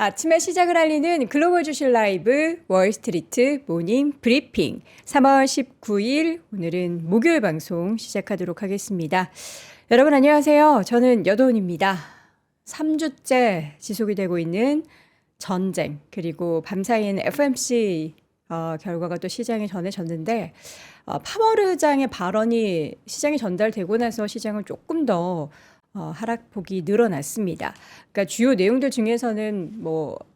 아침에 시작을 알리는 글로벌 주식 라이브 월스트리트 모닝 브리핑 3월 19일 오늘은 목요일 방송 시작하도록 하겠습니다. 여러분 안녕하세요. 저는 여도은입니다. 3주째 지속이 되고 있는 전쟁 그리고 밤사이에는 FOMC 결과가 또 시장에 전해졌는데 파월 의장의 발언이 시장에 전달되고 나서 시장은 조금 더 하락폭이 늘어났습니다. 그러니까 주요 내용들 중에서는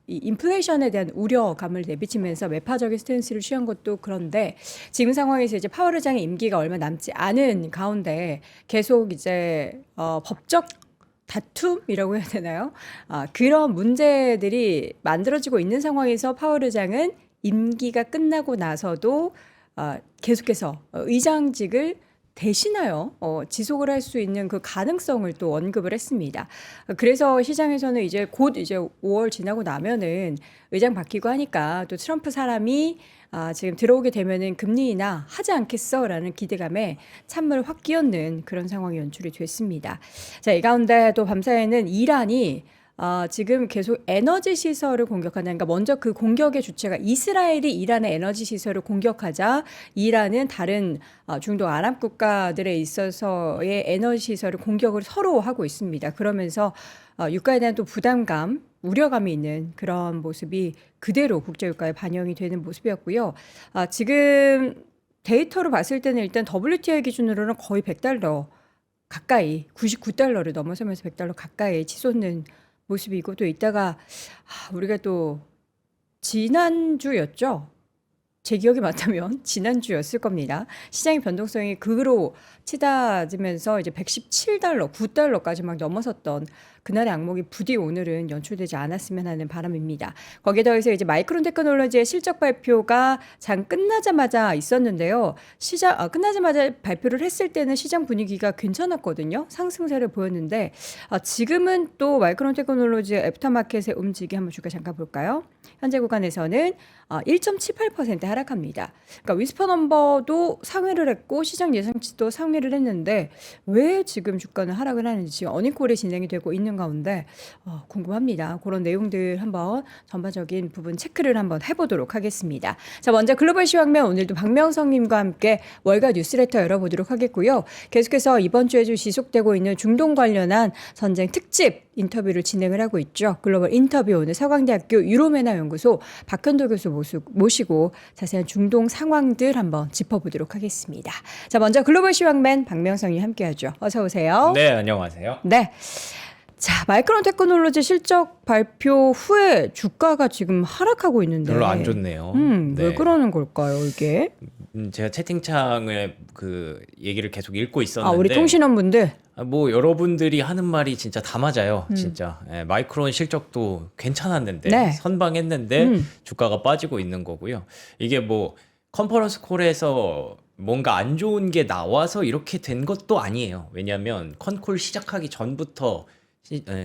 이 인플레이션에 대한 우려감을 내비치면서 매파적인 스탠스를 취한 것도 그런데 지금 상황에서 이제 파월 의장의 임기가 얼마 남지 않은 가운데 계속 이제 법적 다툼이라고 해야 되나요? 그런 문제들이 만들어지고 있는 상황에서 파월 의장은 임기가 끝나고 나서도 계속해서 의장직을 대신하여 지속을 할 수 있는 그 가능성을 또 언급을 했습니다. 그래서 시장에서는 이제 곧 이제 5월 지나고 나면은 의장 바뀌고 하니까 또 트럼프 사람이 지금 들어오게 되면은 금리 인하 하지 않겠어라는 기대감에 찬물을 확 끼얹는 그런 상황이 연출이 됐습니다. 자, 이 가운데 또 밤사이에는 이란이 지금 계속 에너지 시설을 공격한다. 그러니까 먼저 그 공격의 주체가 이스라엘이 이란의 에너지 시설을 공격하자 이란은 다른 중동 아랍 국가들에 있어서의 에너지 시설을 공격을 서로 하고 있습니다. 그러면서 유가에 대한 또 부담감, 우려감이 있는 그런 모습이 그대로 국제유가에 반영이 되는 모습이었고요. 지금 데이터로 봤을 때는 일단 WTI 기준으로는 거의 100달러 가까이 99달러를 넘어서면서 100달러 가까이 치솟는 모습이고 또 이따가 우리가 또 지난주였죠. 제 기억이 맞다면 지난주였을 겁니다. 시장의 변동성이 극으로 치닫으면서 이제 117달러, 9달러까지 막 넘어섰던 그날의 악몽이 부디 오늘은 연출되지 않았으면 하는 바람입니다. 거기에 더해서 이제 마이크론 테크놀로지의 실적 발표가 장 끝나자마자 있었는데요. 끝나자마자 발표를 했을 때는 시장 분위기가 괜찮았거든요. 상승세를 보였는데 지금은 또 마이크론 테크놀로지의 애프터마켓의 움직임 한번 주가 잠깐 볼까요? 현재 구간에서는 1.78% 하락합니다. 그러니까 위스퍼 넘버도 상회를 했고 시장 예상치도 상회를 했는데 왜 지금 주가는 하락을 하는지 지금 어닝콜이 진행이 되고 있는 가운데 궁금합니다. 그런 내용들 한번 전반적인 부분 체크를 한번 해보도록 하겠습니다. 자, 먼저 글로벌 시황면 오늘도 박명성님과 함께 월가 뉴스레터 열어보도록 하겠고요. 계속해서 이번 주에도 지속되고 있는 중동 관련한 전쟁 특집 인터뷰를 진행을 하고 있죠. 글로벌 인터뷰 오늘 서강대학교 유로메나 연구소 박현도 교수 모시고 자세한 중동 상황들 한번 짚어보도록 하겠습니다. 자, 먼저 글로벌 시황맨 박명성이 함께하죠. 어서 오세요. 네, 안녕하세요. 네. 자, 마이크론 테크놀로지 실적 발표 후에 주가가 지금 하락하고 있는데 별로 안 좋네요. 네. 왜 그러는 걸까요, 이게? 제가 채팅창에 그 얘기를 계속 읽고 있었는데 우리 통신원분들 뭐 여러분들이 하는 말이 진짜 다 맞아요. 진짜 마이크론 실적도 괜찮았는데 네. 선방했는데 주가가 빠지고 있는 거고요. 이게 뭐 컨퍼런스 콜에서 뭔가 안 좋은 게 나와서 이렇게 된 것도 아니에요. 왜냐하면 컨콜 시작하기 전부터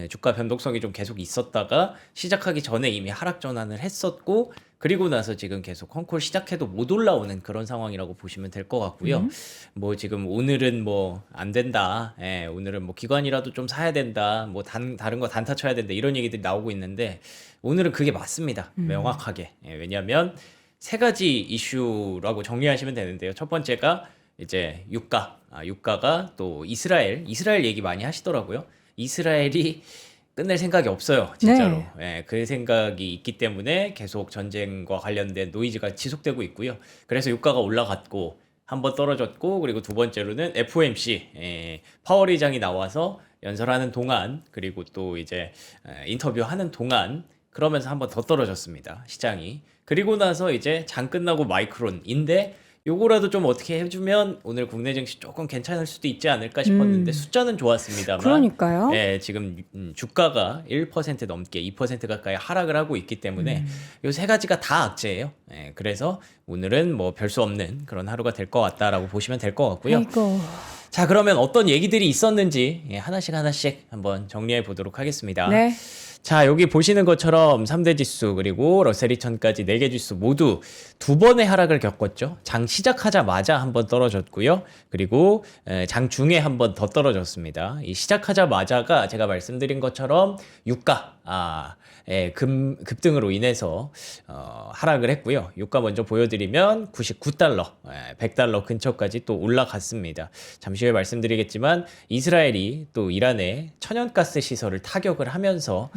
주가 변동성이 좀 계속 있었다가 시작하기 전에 이미 하락 전환을 했었고 그리고 나서 지금 계속 컨콜 시작해도 못 올라오는 그런 상황이라고 보시면 될 것 같고요. 뭐 지금 오늘은 뭐 안 된다. 오늘은 뭐 기관이라도 좀 사야 된다. 뭐 다른 거 단타 쳐야 된다. 이런 얘기들이 나오고 있는데 오늘은 그게 맞습니다. 명확하게. 왜냐하면 세 가지 이슈라고 정리하시면 되는데요. 첫 번째가 이제 유가가 또 이스라엘 얘기 많이 하시더라고요. 이스라엘이 끝낼 생각이 없어요, 진짜로. 네. 그 생각이 있기 때문에 계속 전쟁과 관련된 노이즈가 지속되고 있고요. 그래서 유가가 올라갔고 한번 떨어졌고 그리고 두 번째로는 FOMC 파월 의장이 나와서 연설하는 동안 그리고 또 이제 인터뷰하는 동안 그러면서 한번 더 떨어졌습니다, 시장이. 그리고 나서 이제 장 끝나고 마이크론인데 요거라도 좀 어떻게 해주면 오늘 국내 증시 조금 괜찮을 수도 있지 않을까 싶었는데 숫자는 좋았습니다만 그러니까요. 지금 주가가 1% 넘게 2% 가까이 하락을 하고 있기 때문에 요 세 가지가 다 악재예요. 그래서 오늘은 뭐 별 수 없는 그런 하루가 될 것 같다라고 보시면 될 것 같고요. 아이고. 자, 그러면 어떤 얘기들이 있었는지 하나씩 한번 정리해 보도록 하겠습니다. 네. 자, 여기 보시는 것처럼 3대 지수 그리고 러셀 2000까지 4개 지수 모두 두 번의 하락을 겪었죠. 장 시작하자마자 한번 떨어졌고요. 그리고 장 중에 한번 더 떨어졌습니다. 이 시작하자마자가 제가 말씀드린 것처럼 유가 급등으로 인해서 하락을 했고요. 유가 먼저 보여드리면 99달러, 100달러 근처까지 또 올라갔습니다. 잠시 후에 말씀드리겠지만 이스라엘이 또 이란의 천연가스 시설을 타격을 하면서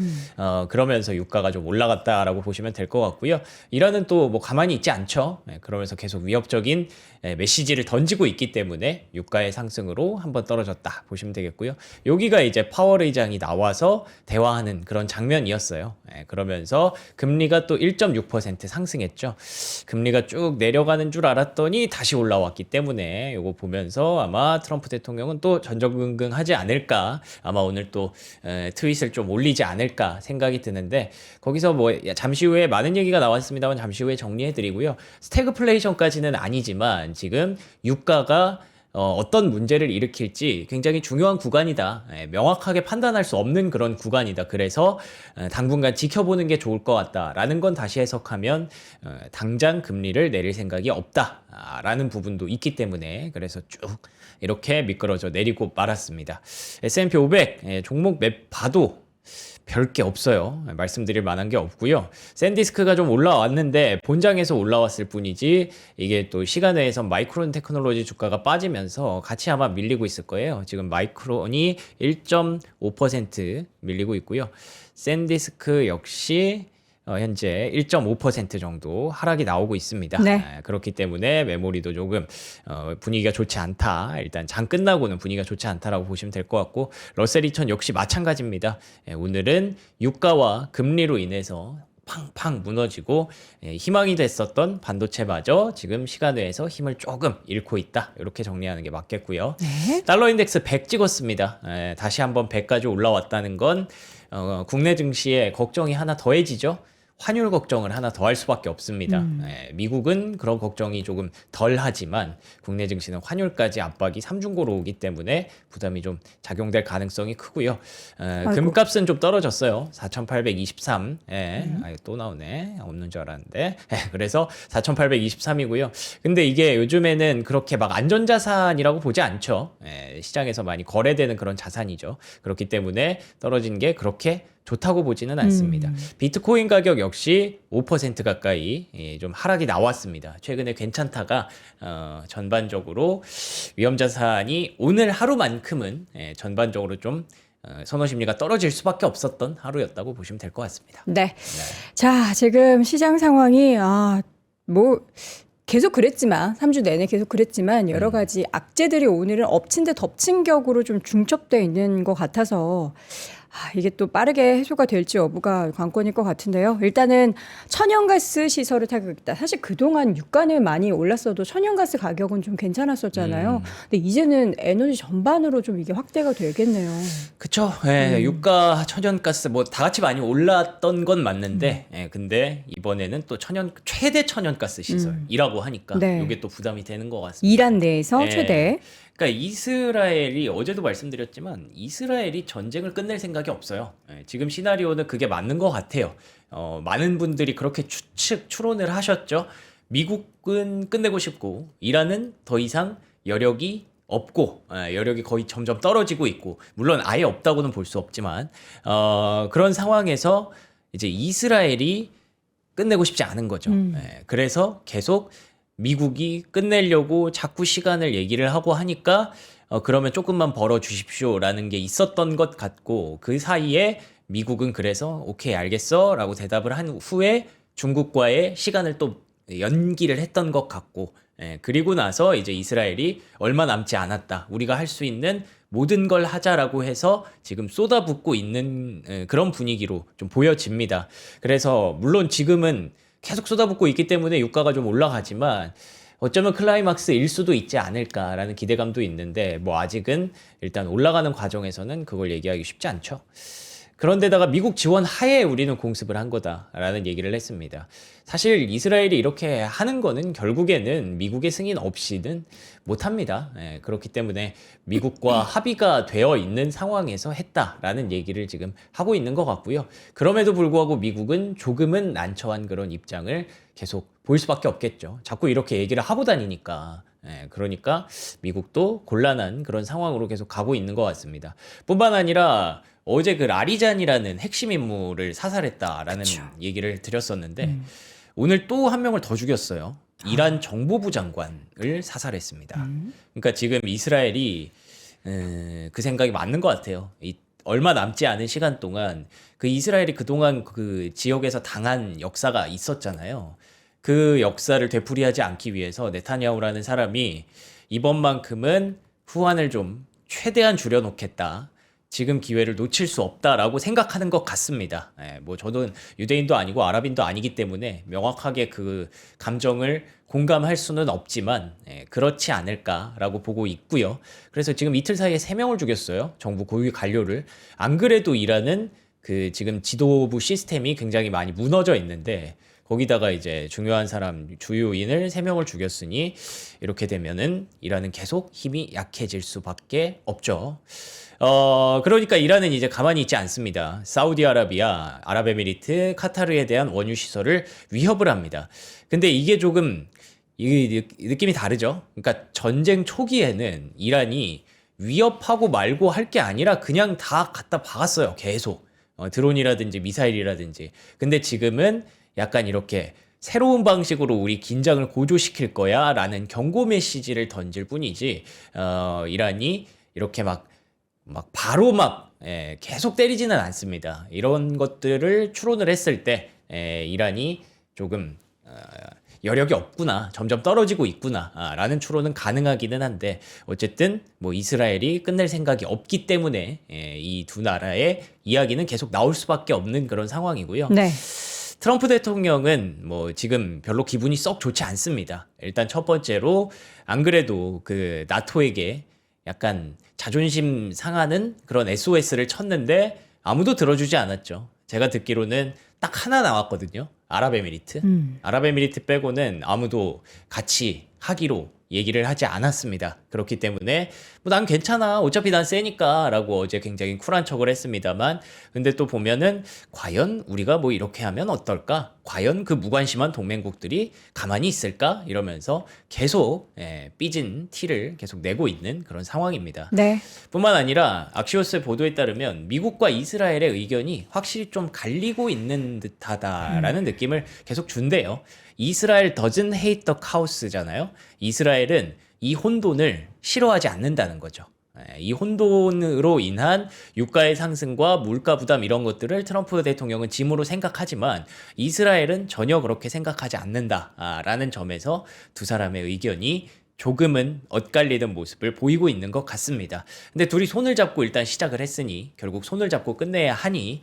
그러면서 유가가 좀 올라갔다라고 보시면 될 것 같고요. 이란은 또 뭐 가만히 있지 않죠. 그러면서 계속 위협적인 메시지를 던지고 있기 때문에 유가의 상승으로 한번 떨어졌다 보시면 되겠고요. 여기가 이제 파월 의장이 나와서 대화하는 그런 장면이었어요. 그러면서 금리가 또 1.6% 상승했죠. 금리가 쭉 내려가는 줄 알았더니 다시 올라왔기 때문에 이거 보면서 아마 트럼프 대통령은 또 전전긍긍하지 않을까, 아마 오늘 또 트윗을 좀 올리지 않을까 생각이 드는데, 거기서 뭐 잠시 후에 많은 얘기가 나왔습니다만 잠시 후에 정리해드리고요. 스태그플레이션까지는 아니지만 지금 유가가 어떤 문제를 일으킬지 굉장히 중요한 구간이다. 명확하게 판단할 수 없는 그런 구간이다. 그래서 당분간 지켜보는 게 좋을 것 같다라는 건 다시 해석하면 당장 금리를 내릴 생각이 없다라는 부분도 있기 때문에, 그래서 쭉 이렇게 미끄러져 내리고 말았습니다. S&P 500 종목 맵 봐도 별게 없어요. 말씀드릴 만한 게 없고요. 샌디스크가 좀 올라왔는데 본장에서 올라왔을 뿐이지, 이게 또 시간외에선 마이크론 테크놀로지 주가가 빠지면서 같이 아마 밀리고 있을 거예요. 지금 마이크론이 1.5% 밀리고 있고요. 샌디스크 역시 현재 1.5% 정도 하락이 나오고 있습니다. 네. 그렇기 때문에 메모리도 조금 분위기가 좋지 않다. 일단 장 끝나고는 분위기가 좋지 않다라고 보시면 될 것 같고, 러셀 2000 역시 마찬가지입니다. 오늘은 유가와 금리로 인해서 팡팡 무너지고 희망이 됐었던 반도체마저 지금 시간외에서 힘을 조금 잃고 있다. 이렇게 정리하는 게 맞겠고요. 네. 달러 인덱스 100 찍었습니다. 다시 한번 100까지 올라왔다는 건 국내 증시에 걱정이 하나 더해지죠. 환율 걱정을 하나 더 할 수밖에 없습니다. 미국은 그런 걱정이 조금 덜 하지만 국내 증시는 환율까지 압박이 삼중고로 오기 때문에 부담이 좀 작용될 가능성이 크고요. 금값은 좀 떨어졌어요. 4,823. 또 나오네. 없는 줄 알았는데. 그래서 4,823이고요. 근데 이게 요즘에는 그렇게 막 안전자산이라고 보지 않죠. 시장에서 많이 거래되는 그런 자산이죠. 그렇기 때문에 떨어진 게 그렇게 좋다고 보지는 않습니다. 비트코인 가격 역시 5% 가까이 좀 하락이 나왔습니다. 최근에 괜찮다가 전반적으로 위험자산이 오늘 하루만큼은 전반적으로 좀 선호 심리가 떨어질 수밖에 없었던 하루였다고 보시면 될 것 같습니다. 네. 자, 지금 시장 상황이 계속 그랬지만 3주 내내 계속 그랬지만 여러 가지 악재들이 오늘은 엎친 데 덮친 격으로 좀 중첩돼 있는 것 같아서 이게 또 빠르게 해소가 될지 여부가 관건일 것 같은데요. 일단은 천연가스 시설을 타격했다. 사실 그동안 유가는 많이 올랐어도 천연가스 가격은 좀 괜찮았었잖아요. 근데 이제는 에너지 전반으로 좀 이게 확대가 되겠네요. 그쵸. 유가, 천연가스 뭐 다 같이 많이 올랐던 건 맞는데, 근데 이번에는 또 최대 천연가스 시설이라고 하니까 네. 이게 또 부담이 되는 것 같습니다. 이란 내에서 최대. 그러니까 이스라엘이, 어제도 말씀드렸지만 이스라엘이 전쟁을 끝낼 생각이 없어요. 지금 시나리오는 그게 맞는 것 같아요. 많은 분들이 그렇게 추론을 하셨죠. 미국은 끝내고 싶고 이란은 더 이상 여력이 없고, 여력이 거의 점점 떨어지고 있고, 물론 아예 없다고는 볼 수 없지만 그런 상황에서 이제 이스라엘이 끝내고 싶지 않은 거죠. 그래서 계속 미국이 끝내려고 자꾸 시간을 얘기를 하고 하니까 그러면 조금만 벌어 주십시오라는 게 있었던 것 같고, 그 사이에 미국은 그래서 오케이 알겠어 라고 대답을 한 후에 중국과의 시간을 또 연기를 했던 것 같고, 그리고 나서 이제 이스라엘이 얼마 남지 않았다, 우리가 할 수 있는 모든 걸 하자라고 해서 지금 쏟아붓고 있는 그런 분위기로 좀 보여집니다. 그래서 물론 지금은 계속 쏟아붓고 있기 때문에 유가가 좀 올라가지만 어쩌면 클라이막스일 수도 있지 않을까라는 기대감도 있는데, 뭐 아직은 일단 올라가는 과정에서는 그걸 얘기하기 쉽지 않죠. 그런데다가 미국 지원 하에 우리는 공습을 한 거다라는 얘기를 했습니다. 사실 이스라엘이 이렇게 하는 거는 결국에는 미국의 승인 없이는 못합니다. 그렇기 때문에 미국과 합의가 되어 있는 상황에서 했다라는 얘기를 지금 하고 있는 것 같고요. 그럼에도 불구하고 미국은 조금은 난처한 그런 입장을 계속 보일 수밖에 없겠죠. 자꾸 이렇게 얘기를 하고 다니니까. 그러니까 미국도 곤란한 그런 상황으로 계속 가고 있는 것 같습니다. 뿐만 아니라 어제 그 라리잔이라는 핵심 인물을 사살했다라는 그쵸. 얘기를 드렸었는데 오늘 또 한 명을 더 죽였어요. 이란 정보부 장관을 사살했습니다. 그러니까 지금 이스라엘이 그 생각이 맞는 것 같아요. 얼마 남지 않은 시간 동안 그 이스라엘이 그동안 그 지역에서 당한 역사가 있었잖아요. 그 역사를 되풀이하지 않기 위해서 네타냐후라는 사람이 이번만큼은 후환을 좀 최대한 줄여놓겠다. 지금 기회를 놓칠 수 없다라고 생각하는 것 같습니다. 뭐 저는 유대인도 아니고 아랍인도 아니기 때문에 명확하게 그 감정을 공감할 수는 없지만 그렇지 않을까라고 보고 있고요. 그래서 지금 이틀 사이에 3명을 죽였어요. 정부 고위 관료를. 안 그래도 이란은 그 지금 지도부 시스템이 굉장히 많이 무너져 있는데 거기다가 이제 중요한 사람 주요인을 3명을 죽였으니 이렇게 되면은 이란은 계속 힘이 약해질 수밖에 없죠. 그러니까 이란은 이제 가만히 있지 않습니다. 사우디아라비아, 아랍에미리트, 카타르에 대한 원유 시설을 위협을 합니다. 근데 이게 조금 이 느낌이 다르죠. 그러니까 전쟁 초기에는 이란이 위협하고 말고 할 게 아니라 그냥 다 갖다 박았어요. 계속. 드론이라든지 미사일이라든지. 근데 지금은 약간 이렇게 새로운 방식으로 우리 긴장을 고조시킬 거야 라는 경고 메시지를 던질 뿐이지 이란이 이렇게 막 바로 계속 때리지는 않습니다. 이런 것들을 추론을 했을 때 이란이 조금 여력이 없구나, 점점 떨어지고 있구나 라는 추론은 가능하기는 한데 어쨌든 뭐 이스라엘이 끝낼 생각이 없기 때문에 이 두 나라의 이야기는 계속 나올 수밖에 없는 그런 상황이고요. 네. 트럼프 대통령은 뭐 지금 별로 기분이 썩 좋지 않습니다. 일단 첫 번째로 안 그래도 그 나토에게 약간 자존심 상하는 그런 SOS를 쳤는데 아무도 들어주지 않았죠. 제가 듣기로는 딱 하나 나왔거든요. 아랍에미리트. 아랍에미리트 빼고는 아무도 같이 하기로 얘기를 하지 않았습니다. 그렇기 때문에 뭐 난 괜찮아. 어차피 난 세니까 라고 어제 굉장히 쿨한 척을 했습니다만 근데 또 보면은 과연 우리가 뭐 이렇게 하면 어떨까? 과연 그 무관심한 동맹국들이 가만히 있을까? 이러면서 계속 삐진 티를 계속 내고 있는 그런 상황입니다. 네. 뿐만 아니라 악시오스 보도에 따르면 미국과 이스라엘의 의견이 확실히 좀 갈리고 있는 듯하다라는 느낌을 계속 준대요. 이스라엘 doesn't hate the cows잖아요. 이스라엘은 이 혼돈을 싫어하지 않는다는 거죠. 이 혼돈으로 인한 유가의 상승과 물가 부담 이런 것들을 트럼프 대통령은 짐으로 생각하지만 이스라엘은 전혀 그렇게 생각하지 않는다라는 점에서 두 사람의 의견이 조금은 엇갈리는 모습을 보이고 있는 것 같습니다. 근데 둘이 손을 잡고 일단 시작을 했으니 결국 손을 잡고 끝내야 하니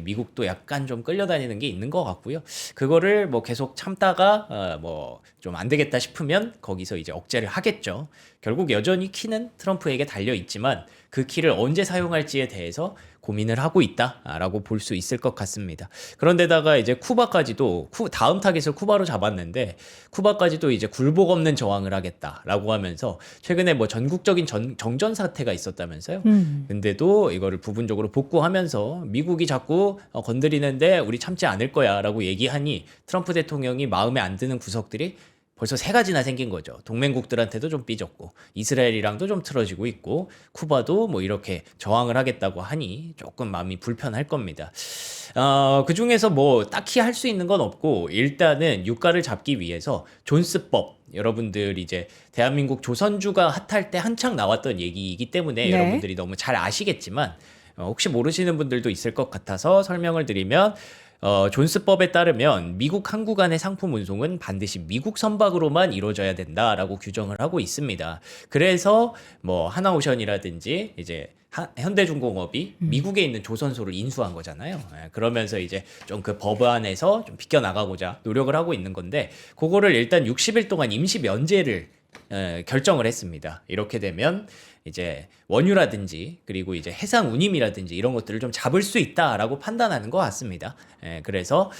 미국도 약간 좀 끌려다니는 게 있는 것 같고요. 그거를 뭐 계속 참다가 뭐 좀 안 되겠다 싶으면 거기서 이제 억제를 하겠죠. 결국 여전히 키는 트럼프에게 달려 있지만 그 키를 언제 사용할지에 대해서 고민을 하고 있다라고 볼 수 있을 것 같습니다. 그런데다가 이제 쿠바까지도 다음 타깃을 쿠바로 잡았는데 쿠바까지도 이제 굴복 없는 저항을 하겠다라고 하면서 최근에 뭐 전국적인 정전 사태가 있었다면서요. 근데도 이거를 부분적으로 복구하면서 미국이 자꾸 건드리는데 우리 참지 않을 거야라고 얘기하니 트럼프 대통령이 마음에 안 드는 구석들이 벌써 3가지나 생긴 거죠. 동맹국들한테도 좀 삐졌고 이스라엘이랑도 좀 틀어지고 있고 쿠바도 뭐 이렇게 저항을 하겠다고 하니 조금 마음이 불편할 겁니다. 그 중에서 뭐 딱히 할 수 있는 건 없고 일단은 유가를 잡기 위해서 존스법 여러분들 이제 대한민국 조선주가 핫할 때 한창 나왔던 얘기이기 때문에 네. 여러분들이 너무 잘 아시겠지만 혹시 모르시는 분들도 있을 것 같아서 설명을 드리면 존스법에 따르면 미국 항구 간의 상품 운송은 반드시 미국 선박으로만 이루어져야 된다라고 규정을 하고 있습니다. 그래서 뭐 하나오션이라든지 이제 현대중공업이 미국에 있는 조선소를 인수한 거잖아요. 그러면서 이제 좀 그 법안에서 좀 비껴나가고자 노력을 하고 있는 건데 그거를 일단 60일 동안 임시 면제를 결정을 했습니다. 이렇게 되면 이제 원유라든지 그리고 이제 해상 운임이라든지 이런 것들을 좀 잡을 수 있다라고 판단하는 것 같습니다. 그래서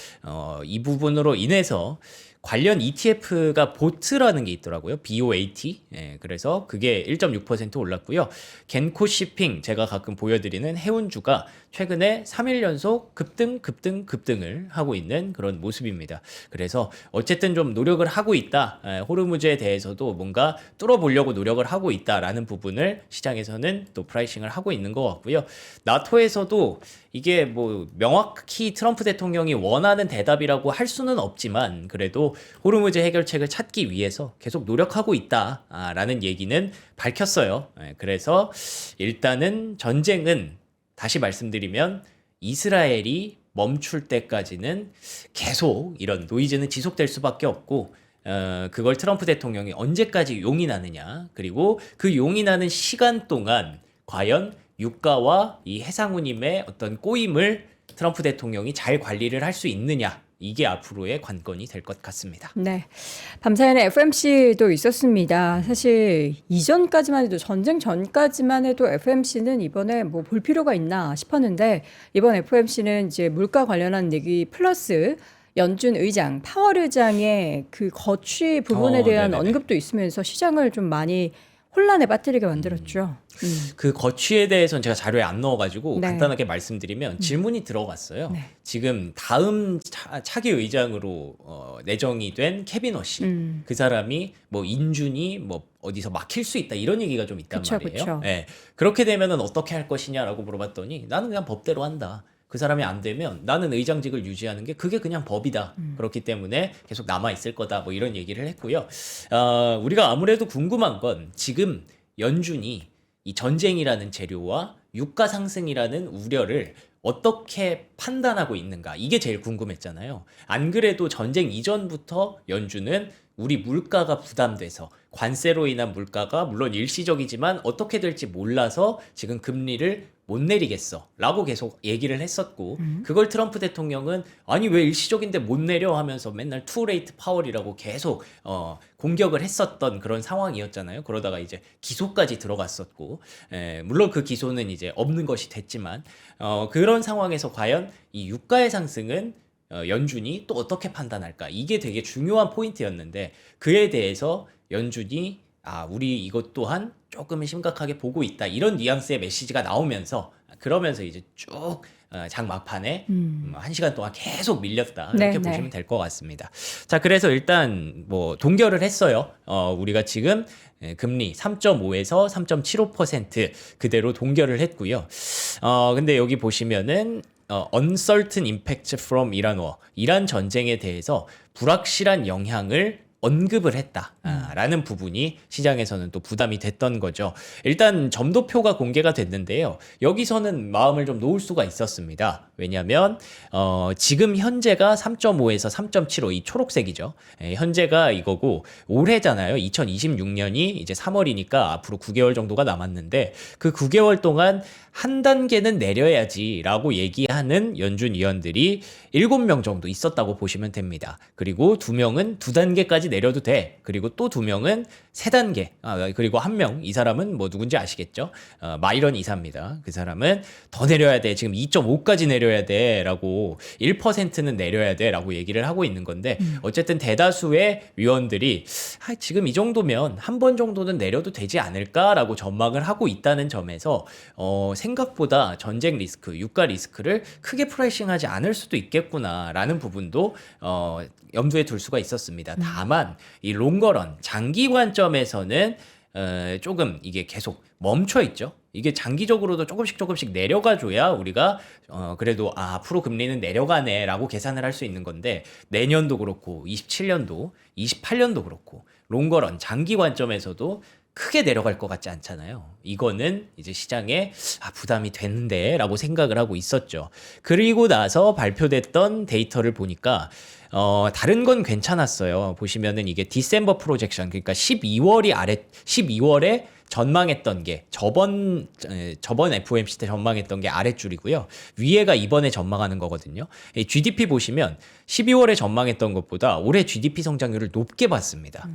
이 부분으로 인해서 관련 ETF가 보트라는 게 있더라고요. BOAT. 예, 그래서 그게 1.6% 올랐고요. 겐코시핑 제가 가끔 보여드리는 해운주가 최근에 3일 연속 급등을 하고 있는 그런 모습입니다. 그래서 어쨌든 좀 노력을 하고 있다. 호르무즈에 대해서도 뭔가 뚫어보려고 노력을 하고 있다라는 부분을 시장에서는 또 프라이싱을 하고 있는 것 같고요. 나토에서도 이게 뭐 명확히 트럼프 대통령이 원하는 대답이라고 할 수는 없지만 그래도 호르무즈 해결책을 찾기 위해서 계속 노력하고 있다라는 얘기는 밝혔어요. 그래서 일단은 전쟁은 다시 말씀드리면 이스라엘이 멈출 때까지는 계속 이런 노이즈는 지속될 수밖에 없고 그걸 트럼프 대통령이 언제까지 용인하느냐 그리고 그 용인하는 시간 동안 과연 유가와 이 해상우님의 어떤 꼬임을 트럼프 대통령이 잘 관리를 할 수 있느냐 이게 앞으로의 관건이 될 것 같습니다. 네. 밤사이에 FMC도 있었습니다. 사실 이전까지만 해도 전쟁 전까지만 해도 FMC는 이번에 뭐 볼 필요가 있나 싶었는데 이번 FMC는 이제 물가 관련한 얘기 플러스 연준 의장, 파월 의장의 그 거취 부분에 대한 네네네. 언급도 있으면서 시장을 좀 많이 혼란에 빠뜨리게 만들었죠. 그 거취에 대해서는 제가 자료에 안 넣어가지고 네. 간단하게 말씀드리면 질문이 들어갔어요. 네. 지금 다음 차기 의장으로 내정이 된 케빈 허시 그 사람이 뭐 인준이 뭐 어디서 막힐 수 있다 이런 얘기가 좀 있단 그쵸, 말이에요. 그쵸. 예. 그렇게 되면은 어떻게 할 것이냐라고 물어봤더니 나는 그냥 법대로 한다. 그 사람이 안 되면 나는 의장직을 유지하는 게 그게 그냥 법이다. 그렇기 때문에 계속 남아 있을 거다. 뭐 이런 얘기를 했고요. 우리가 아무래도 궁금한 건 지금 연준이 이 전쟁이라는 재료와 유가 상승이라는 우려를 어떻게 판단하고 있는가 이게 제일 궁금했잖아요. 안 그래도 전쟁 이전부터 연준은 우리 물가가 부담돼서 관세로 인한 물가가 물론 일시적이지만 어떻게 될지 몰라서 지금 금리를 못 내리겠어 라고 계속 얘기를 했었고 그걸 트럼프 대통령은 아니 왜 일시적인데 못 내려 하면서 맨날 투 레이트 파월이라고 계속 공격을 했었던 그런 상황이었잖아요. 그러다가 이제 기소까지 들어갔었고 물론 그 기소는 이제 없는 것이 됐지만 그런 상황에서 과연 이 유가의 상승은 연준이 또 어떻게 판단할까 이게 되게 중요한 포인트였는데 그에 대해서 연준이 우리 이것 또한 조금 심각하게 보고 있다 이런 뉘앙스의 메시지가 나오면서 그러면서 이제 쭉 장 막판에 1시간 동안 계속 밀렸다 이렇게 네, 보시면 네. 될 것 같습니다. 자 그래서 일단 뭐 동결을 했어요. 우리가 지금 금리 3.5에서 3.75% 그대로 동결을 했고요. 근데 여기 보시면은 uncertain impact from Iran war 이란 전쟁에 대해서 불확실한 영향을 언급을 했다라는 부분이 시장에서는 또 부담이 됐던 거죠. 일단 점도표가 공개가 됐는데요. 여기서는 마음을 좀 놓을 수가 있었습니다. 왜냐하면 지금 현재가 3.5에서 3.75 이 초록색이죠. 현재가 이거고 올해잖아요. 2026년이 이제 3월이니까 앞으로 9개월 정도가 남았는데 그 9개월 동안 한 단계는 내려야지라고 얘기하는 연준 위원들이 7명 정도 있었다고 보시면 됩니다. 그리고 2명은 2단계까지 내려도 돼. 그리고 또 2명은 3단계. 그리고 1명, 이 사람은 뭐 누군지 아시겠죠? 마이런 이사입니다. 그 사람은 더 내려야 돼. 지금 2.5까지 내려야 돼. 라고 1%는 내려야 돼. 라고 얘기를 하고 있는 건데 어쨌든 대다수의 위원들이 지금 이 정도면 한 번 정도는 내려도 되지 않을까라고 전망을 하고 있다는 점에서 생각보다 전쟁 리스크, 유가 리스크를 크게 프라이싱하지 않을 수도 있겠구나라는 부분도 염두에 둘 수가 있었습니다. 다만 이 롱거런 장기 관점에서는 조금 이게 계속 멈춰 있죠. 이게 장기적으로도 조금씩 내려가줘야 우리가 그래도 앞으로 금리는 내려가네라고 계산을 할 수 있는 건데 내년도 그렇고 27년도, 28년도 그렇고 롱거런 장기 관점에서도 크게 내려갈 것 같지 않잖아요. 이거는 이제 시장에 부담이 되는데라고 생각을 하고 있었죠. 그리고 나서 발표됐던 데이터를 보니까 다른 건 괜찮았어요. 보시면은 이게 디셈버 프로젝션 그러니까 12월에 전망했던 게 저번 FOMC 때 전망했던 게 아랫줄이고요. 위에가 이번에 전망하는 거거든요. GDP 보시면 12월에 전망했던 것보다 올해 GDP 성장률을 높게 봤습니다.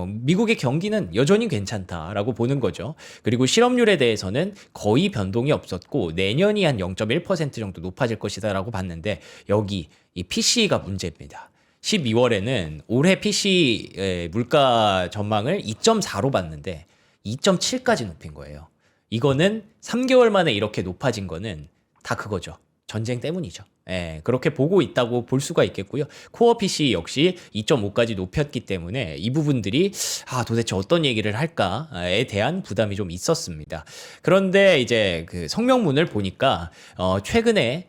미국의 경기는 여전히 괜찮다라고 보는 거죠. 그리고 실업률에 대해서는 거의 변동이 없었고 내년이 한 0.1% 정도 높아질 것이다라고 봤는데 여기 이 PCE가 문제입니다. 12월에는 올해 PC 물가 전망을 2.4로 봤는데 2.7까지 높인 거예요. 이거는 3개월 만에 이렇게 높아진 거는 다 그거죠. 전쟁 때문이죠. 예, 그렇게 보고 있다고 볼 수가 있겠고요. 코어 PC 역시 2.5까지 높였기 때문에 이 부분들이 도대체 어떤 얘기를 할까에 대한 부담이 좀 있었습니다. 그런데 이제 그 성명문을 보니까 최근에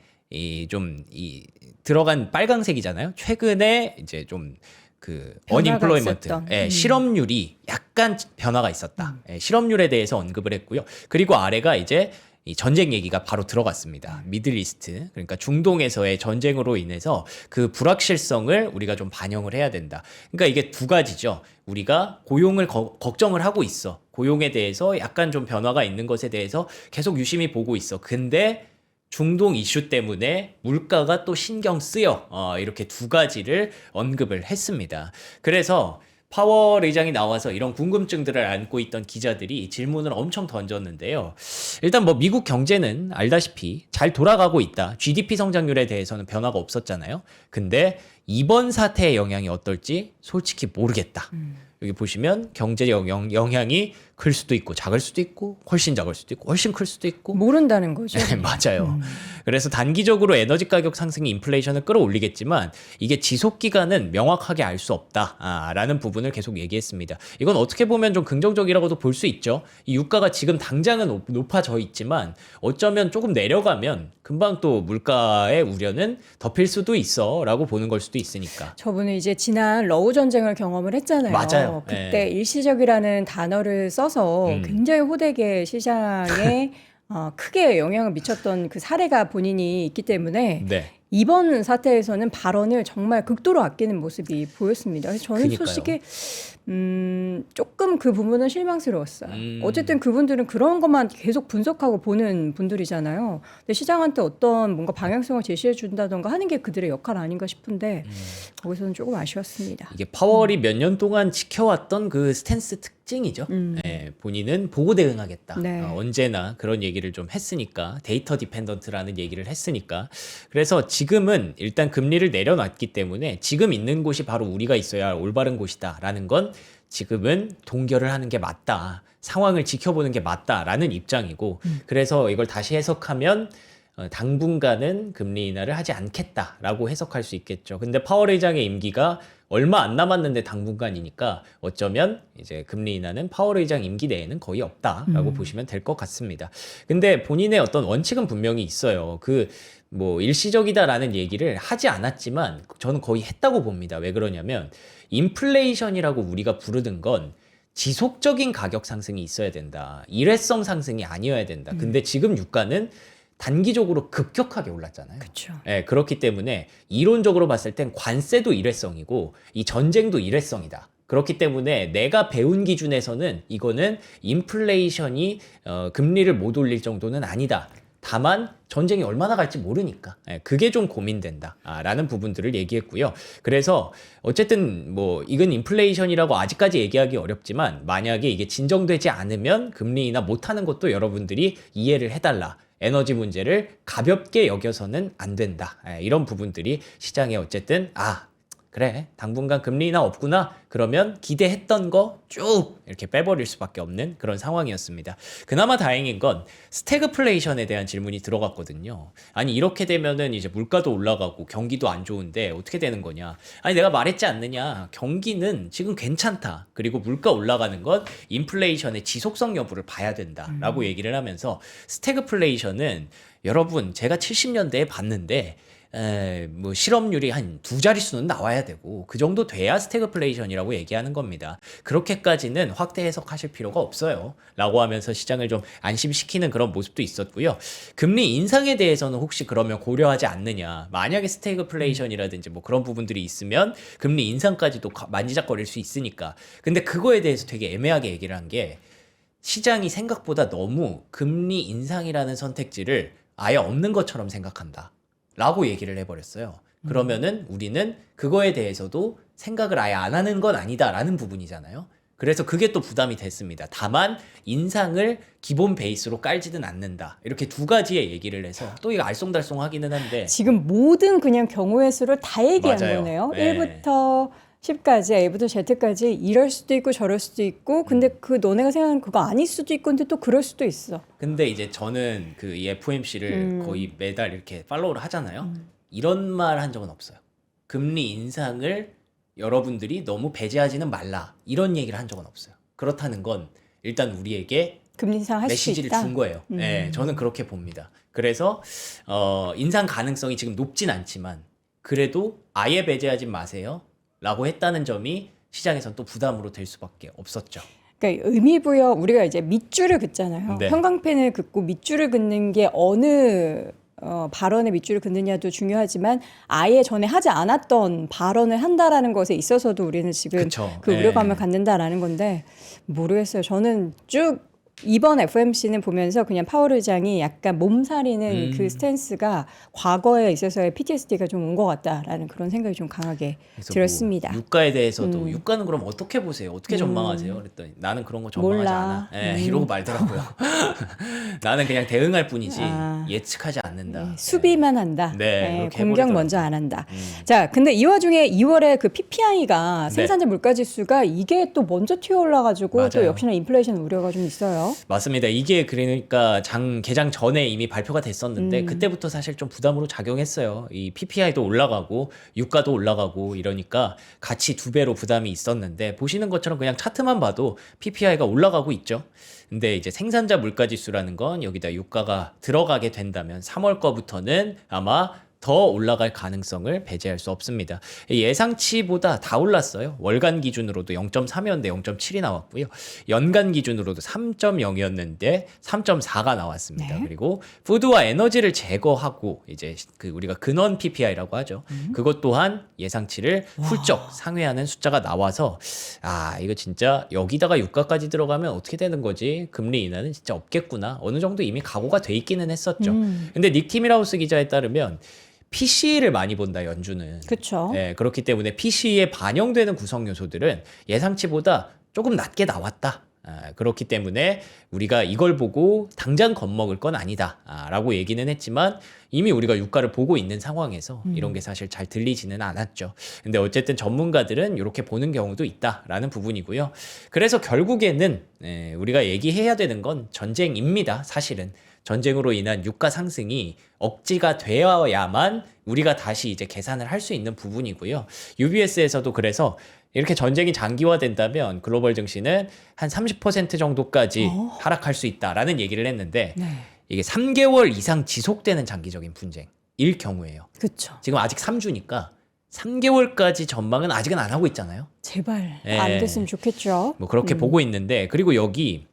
들어간 빨강색이잖아요. 최근에 이제 좀 그 변화가 언임플로이먼트, 있었던. 실업률이 약간 변화가 있었다. 실업률에 대해서 언급을 했고요. 그리고 아래가 이제 이 전쟁 얘기가 바로 들어갔습니다. 미들이스트, 그러니까 중동에서의 전쟁으로 인해서 그 불확실성을 우리가 좀 반영을 해야 된다. 그러니까 이게 두 가지죠. 우리가 고용을 걱정을 하고 있어. 고용에 대해서 약간 좀 변화가 있는 것에 대해서 계속 유심히 보고 있어. 근데 중동 이슈 때문에 물가가 또 신경 쓰여. 이렇게 두 가지를 언급을 했습니다. 그래서 파월 의장이 나와서 이런 궁금증들을 안고 있던 기자들이 질문을 엄청 던졌는데요. 일단 뭐 미국 경제는 알다시피 잘 돌아가고 있다. GDP 성장률에 대해서는 변화가 없었잖아요. 근데 이번 사태의 영향이 어떨지 솔직히 모르겠다. 여기 보시면 경제 영향이 클 수도 있고 작을 수도 있고 훨씬 작을 수도 있고 훨씬 클 수도 있고 모른다는 거죠. 네, 맞아요. 그래서 단기적으로 에너지 가격 상승이 인플레이션을 끌어올리겠지만 이게 지속 기간은 명확하게 알 수 없다라는 부분을 계속 얘기했습니다. 이건 어떻게 보면 좀 긍정적이라고도 볼 수 있죠. 이 유가가 지금 당장은 높아져 있지만 어쩌면 조금 내려가면 금방 또 물가의 우려는 덮일 수도 있어라고 보는 걸 수도 있으니까. 저분은 이제 지난 러우 전쟁을 경험을 했잖아요. 맞아요. 그때 일시적이라는 단어를 써서 굉장히 호되게 시장에 크게 영향을 미쳤던 그 사례가 본인이 있기 때문에 네. 이번 사태에서는 발언을 정말 극도로 아끼는 모습이 보였습니다. 그래서 저는 그니까요. 솔직히 조금 그 부분은 실망스러웠어요. 어쨌든 그분들은 그런 것만 계속 분석하고 보는 분들이잖아요. 근데 시장한테 어떤 뭔가 방향성을 제시해 준다던가 하는 게 그들의 역할 아닌가 싶은데 거기서는 조금 아쉬웠습니다. 이게 파월이 몇 년 동안 지켜왔던 그 스탠스 특징이죠. 예, 본인은 보고 대응하겠다. 네. 언제나 그런 얘기를 좀 했으니까 데이터 디펜던트라는 얘기를 했으니까 그래서 지금은 일단 금리를 내려놨기 때문에 지금 있는 곳이 바로 우리가 있어야 할 올바른 곳이다라는 건 지금은 동결을 하는 게 맞다. 상황을 지켜보는 게 맞다라는 입장이고 그래서 이걸 다시 해석하면 당분간은 금리 인하를 하지 않겠다라고 해석할 수 있겠죠. 근데 파월 의장의 임기가 얼마 안 남았는데 당분간이니까 어쩌면 이제 금리 인하는 파월 의장 임기 내에는 거의 없다라고 보시면 될 것 같습니다. 근데 본인의 어떤 원칙은 분명히 있어요. 뭐 일시적이다라는 얘기를 하지 않았지만 저는 거의 했다고 봅니다. 왜 그러냐면 인플레이션이라고 우리가 부르는 건 지속적인 가격 상승이 있어야 된다. 일회성 상승이 아니어야 된다. 근데 지금 유가는 단기적으로 급격하게 올랐잖아요. 그렇죠. 예, 그렇기 때문에 이론적으로 봤을 땐 관세도 일회성이고 이 전쟁도 일회성이다. 그렇기 때문에 내가 배운 기준에서는 이거는 인플레이션이 금리를 못 올릴 정도는 아니다. 다만 전쟁이 얼마나 갈지 모르니까 그게 좀 고민된다라는 부분들을 얘기했고요. 그래서 어쨌든 뭐 이건 인플레이션이라고 아직까지 얘기하기 어렵지만 만약에 이게 진정되지 않으면 금리 인하 못하는 것도 여러분들이 이해를 해달라. 에너지 문제를 가볍게 여겨서는 안 된다. 이런 부분들이 시장에 어쨌든 그래 당분간 금리 인하 없구나 그러면 기대했던 거 쭉 이렇게 빼버릴 수밖에 없는 그런 상황이었습니다. 그나마 다행인 건 스태그플레이션에 대한 질문이 들어갔거든요. 아니 이렇게 되면은 이제 물가도 올라가고 경기도 안 좋은데 어떻게 되는 거냐. 아니 내가 말했지 않느냐. 경기는 지금 괜찮다. 그리고 물가 올라가는 건 인플레이션의 지속성 여부를 봐야 된다라고 얘기를 하면서 스태그플레이션은 여러분 제가 70년대에 봤는데 뭐 실업률이 한 두 자릿수는 나와야 되고 그 정도 돼야 스태그플레이션이라고 얘기하는 겁니다. 그렇게까지는 확대 해석하실 필요가 없어요. 라고 하면서 시장을 좀 안심시키는 그런 모습도 있었고요. 금리 인상에 대해서는 혹시 그러면 고려하지 않느냐. 만약에 스태그플레이션이라든지 뭐 그런 부분들이 있으면 금리 인상까지도 만지작거릴 수 있으니까. 근데 그거에 대해서 되게 애매하게 얘기를 한 게 시장이 생각보다 너무 금리 인상이라는 선택지를 아예 없는 것처럼 생각한다. 라고 얘기를 해버렸어요. 그러면은 우리는 그거에 대해서도 생각을 아예 안 하는 건 아니다라는 부분이잖아요. 그래서 그게 또 부담이 됐습니다. 다만 인상을 기본 베이스로 깔지는 않는다. 이렇게 두 가지의 얘기를 해서 또 이거 알쏭달쏭하기는 한데 지금 모든 그냥 경우의 수를 다 얘기한 맞아요. 거네요. 네. 1부터 10까지, A부터 Z까지 이럴 수도 있고 저럴 수도 있고 근데 그 너네가 생각하는 그거 아닐 수도 있고 근데 또 그럴 수도 있어. 근데 이제 저는 그 이 FOMC를 거의 매달 이렇게 팔로우를 하잖아요. 이런 말 한 적은 없어요. 금리 인상을 여러분들이 너무 배제하지는 말라. 이런 얘기를 한 적은 없어요. 그렇다는 건 일단 우리에게 금리 인상 할 수 메시지를 있다. 준 거예요. 네, 저는 그렇게 봅니다. 그래서 인상 가능성이 지금 높진 않지만 그래도 아예 배제하지 마세요. 라고 했다는 점이 시장에선 또 부담으로 될 수밖에 없었죠. 그러니까 의미부여 우리가 이제 밑줄을 긋잖아요. 네. 형광펜을 긋고 밑줄을 긋는 게 어느 발언에 밑줄을 긋느냐도 중요하지만 아예 전에 하지 않았던 발언을 한다라는 것에 있어서도 우리는 지금 그쵸. 그 네. 우려감을 갖는다라는 건데 모르겠어요. 저는 쭉 이번 FOMC는 보면서 그냥 파월 의장이 약간 몸살이는 그 스탠스가 과거에 있어서의 PTSD가 좀 온 것 같다라는 그런 생각이 좀 강하게 그래서 들었습니다. 뭐 유가에 대해서도 유가는 그럼 어떻게 보세요? 어떻게 전망하세요? 그랬더니 나는 그런 거 전망하지 몰라. 않아. 예, 이러고 말더라고요. 나는 그냥 대응할 뿐이지 아. 예측하지 않는다. 수비만 한다. 네, 그렇게 공격 해버리더라고요. 먼저 안 한다. 자, 근데 이 와중에 2월에 그 PPI가 네. 생산자 물가지수가 이게 또 먼저 튀어 올라가지고 또 맞아요. 역시나 인플레이션 우려가 좀 있어요. 맞습니다. 이게 그러니까 개장 전에 이미 발표가 됐었는데 그때부터 사실 좀 부담으로 작용했어요. 이 PPI도 올라가고 유가도 올라가고 이러니까 같이 두 배로 부담이 있었는데 보시는 것처럼 그냥 차트만 봐도 PPI가 올라가고 있죠. 근데 이제 생산자 물가지수라는 건 여기다 유가가 들어가게 된다면 3월 거부터는 아마 더 올라갈 가능성을 배제할 수 없습니다. 예상치보다 다 올랐어요. 월간 기준으로도 0.3이었는데 0.7이 나왔고요. 연간 기준으로도 3.0이었는데 3.4가 나왔습니다. 네. 그리고 푸드와 에너지를 제거하고 이제 그 우리가 근원 PPI라고 하죠. 그것 또한 예상치를 훌쩍 상회하는 숫자가 나와서 아, 이거 진짜 여기다가 유가까지 들어가면 어떻게 되는 거지? 금리 인하는 진짜 없겠구나. 어느 정도 이미 각오가 돼 있기는 했었죠. 근데 닉 티밀하우스 기자에 따르면 PC를 많이 본다, 연준은. 그렇죠. 네, 그렇기 때문에 PC에 반영되는 구성 요소들은 예상치보다 조금 낮게 나왔다. 그렇기 때문에 우리가 이걸 보고 당장 겁먹을 건 아니다. 라고 얘기는 했지만 이미 우리가 유가를 보고 있는 상황에서 이런 게 사실 잘 들리지는 않았죠. 근데 어쨌든 전문가들은 이렇게 보는 경우도 있다라는 부분이고요. 그래서 결국에는 우리가 얘기해야 되는 건 전쟁입니다. 사실은. 전쟁으로 인한 유가 상승이 억지가 되어야만 우리가 다시 이제 계산을 할 수 있는 부분이고요. UBS에서도 그래서 이렇게 전쟁이 장기화된다면 글로벌 증시는 한 30% 정도까지 하락할 수 있다라는 얘기를 했는데 네. 이게 3개월 이상 지속되는 장기적인 분쟁일 경우에요. 그렇죠. 지금 아직 3주니까 3개월까지 전망은 아직은 안 하고 있잖아요. 제발 네. 안 됐으면 좋겠죠. 뭐 그렇게 보고 있는데 그리고 여기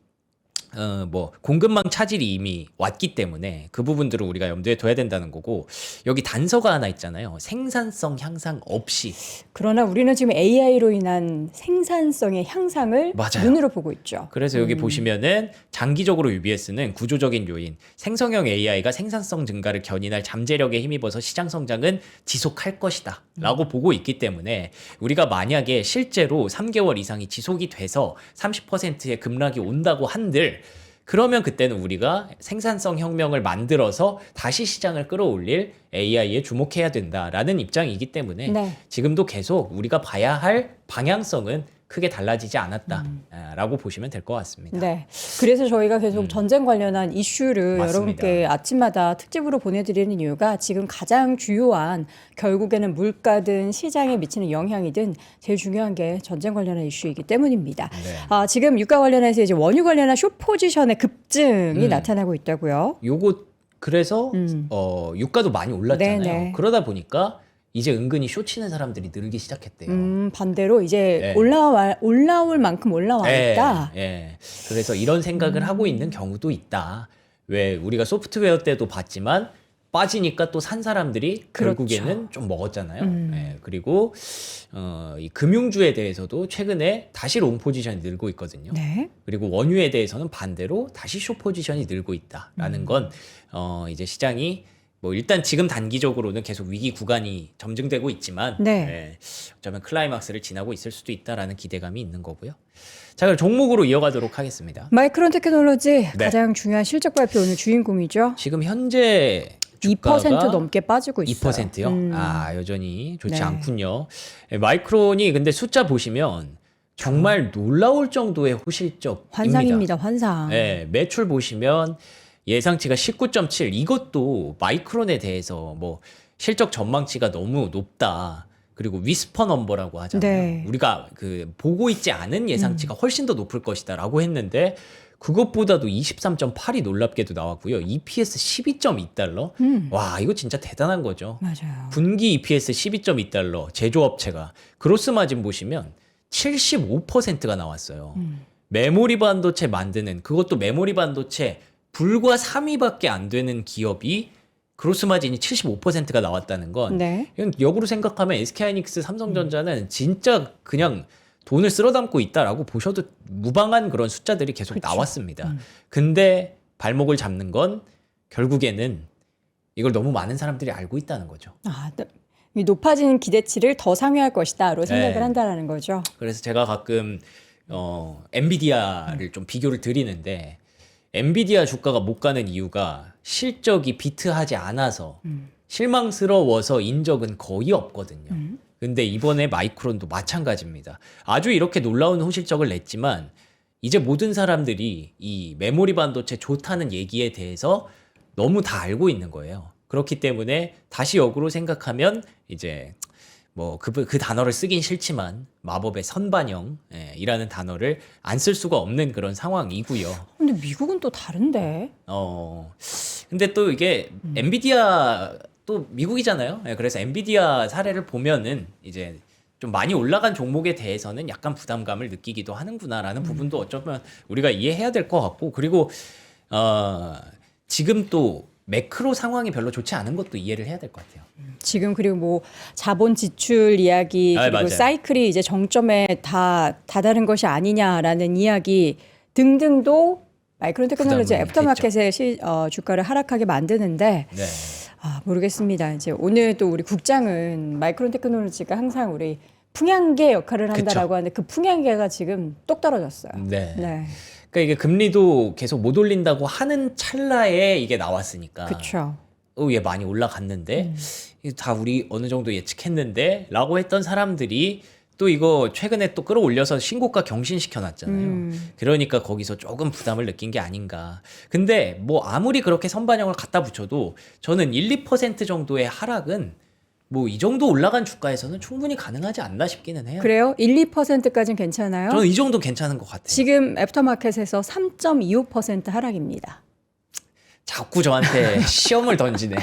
뭐 공급망 차질이 이미 왔기 때문에 그 부분들을 우리가 염두에 둬야 된다는 거고 여기 단서가 하나 있잖아요. 생산성 향상 없이. 그러나 우리는 지금 AI로 인한 생산성의 향상을 맞아요. 눈으로 보고 있죠. 그래서 여기 보시면은 장기적으로 UBS는 구조적인 요인, 생성형 AI가 생산성 증가를 견인할 잠재력에 힘입어서 시장 성장은 지속할 것이다 라고 보고 있기 때문에 우리가 만약에 실제로 3개월 이상이 지속이 돼서 30%의 급락이 온다고 한들 그러면 그때는 우리가 생산성 혁명을 만들어서 다시 시장을 끌어올릴 AI에 주목해야 된다라는 입장이기 때문에 네. 지금도 계속 우리가 봐야 할 방향성은 크게 달라지지 않았다라고 보시면 될 것 같습니다. 네. 그래서 저희가 계속 전쟁 관련한 이슈를 맞습니다. 여러분께 아침마다 특집으로 보내드리는 이유가 지금 가장 주요한 결국에는 물가든 시장에 미치는 영향이든 제일 중요한 게 전쟁 관련한 이슈이기 때문입니다. 네. 지금 유가 관련해서 이제 원유 관련한 숏 포지션의 급증이 나타나고 있다고요. 요거 그래서 유가도 많이 올랐잖아요. 네네. 그러다 보니까 이제 은근히 쇼치는 사람들이 늘기 시작했대요. 반대로 이제 네. 올라올 만큼 올라와 있다. 예. 그래서 이런 생각을 하고 있는 경우도 있다. 왜 우리가 소프트웨어 때도 봤지만 빠지니까 또 산 사람들이 그렇죠. 결국에는 좀 먹었잖아요. 예. 그리고 이 금융주에 대해서도 최근에 다시 롱 포지션이 늘고 있거든요. 네. 그리고 원유에 대해서는 반대로 다시 숏 포지션이 늘고 있다라는 건 이제 시장이 뭐 일단 지금 단기적으로는 계속 위기 구간이 점증되고 있지만 네. 어쩌면 클라이막스를 지나고 있을 수도 있다라는 기대감이 있는 거고요. 자, 그럼 종목으로 이어가도록 하겠습니다. 마이크론 테크놀로지 네. 가장 중요한 실적 발표 오늘 주인공이죠. 지금 현재 2% 넘게 빠지고 있어요. 2%요? 아, 여전히 좋지 네. 않군요. 마이크론이 근데 숫자 보시면 정말 놀라울 정도의 호실적입니다. 환상입니다. 환상. 네, 매출 보시면 예상치가 19.7. 이것도 마이크론에 대해서 뭐 실적 전망치가 너무 높다. 그리고 위스퍼 넘버라고 하잖아요. 네. 우리가 그 보고 있지 않은 예상치가 훨씬 더 높을 것이다라고 했는데 그것보다도 23.8이 놀랍게도 나왔고요. EPS 12.2달러. 와, 이거 진짜 대단한 거죠. 맞아요. 분기 EPS 12.2달러. 제조업체가 그로스 마진 보시면 75%가 나왔어요. 메모리 반도체 만드는 그것도 메모리 반도체 불과 3위밖에 안 되는 기업이 그로스 마진이 75%가 나왔다는 건 네. 이건 역으로 생각하면 SK하이닉스, 삼성전자는 진짜 그냥 돈을 쓸어 담고 있다라고 보셔도 무방한 그런 숫자들이 계속 그쵸. 나왔습니다. 근데 발목을 잡는 건 결국에는 이걸 너무 많은 사람들이 알고 있다는 거죠. 아, 이 높아지는 기대치를 더 상회할 것이다로 생각을 네. 한다라는 거죠. 그래서 제가 가끔 엔비디아를 좀 비교를 드리는데 엔비디아 주가가 못 가는 이유가 실적이 비트하지 않아서 실망스러워서인 적은 거의 없거든요. 근데 이번에 마이크론도 마찬가지입니다. 아주 이렇게 놀라운 호실적을 냈지만 이제 모든 사람들이 이 메모리 반도체 좋다는 얘기에 대해서 너무 다 알고 있는 거예요. 그렇기 때문에 다시 역으로 생각하면 이제 뭐 그 단어를 쓰긴 싫지만 마법의 선반영이라는 단어를 안 쓸 수가 없는 그런 상황이고요. 근데 미국은 또 다른데. 근데 또 이게 엔비디아 또 미국이잖아요. 그래서 엔비디아 사례를 보면은 이제 좀 많이 올라간 종목에 대해서는 약간 부담감을 느끼기도 하는구나라는 부분도 어쩌면 우리가 이해해야 될 것 같고 그리고 지금 또 매크로 상황이 별로 좋지 않은 것도 이해를 해야 될 것 같아요. 지금 그리고 뭐 자본 지출 이야기 그리고 맞아요. 사이클이 이제 정점에 다 다다른 것이 아니냐라는 이야기 등등도 마이크론 테크놀로지 부담을 애프터마켓의 주가를 하락하게 만드는데 네. 모르겠습니다. 이제 오늘 또 우리 국장은 마이크론 테크놀로지가 항상 우리 풍향계 역할을 한다라고 그쵸. 하는데 그 풍향계가 지금 똑 떨어졌어요. 네. 네. 그러니까 이게 금리도 계속 못 올린다고 하는 찰나에 이게 나왔으니까. 그렇죠. 얘 많이 올라갔는데 이거 다 우리 어느 정도 예측했는데 라고 했던 사람들이 또 이거 최근에 또 끌어올려서 신고가 경신시켜 놨잖아요. 그러니까 거기서 조금 부담을 느낀 게 아닌가. 근데 뭐 아무리 그렇게 선반영을 갖다 붙여도 저는 1, 2% 정도의 하락은 뭐 이 정도 올라간 주가에서는 충분히 가능하지 않나 싶기는 해요. 그래요? 1, 2%까지는 괜찮아요? 저는 이 정도 괜찮은 것 같아요. 지금 애프터마켓에서 3.25% 하락입니다. 자꾸 저한테 시험을 던지네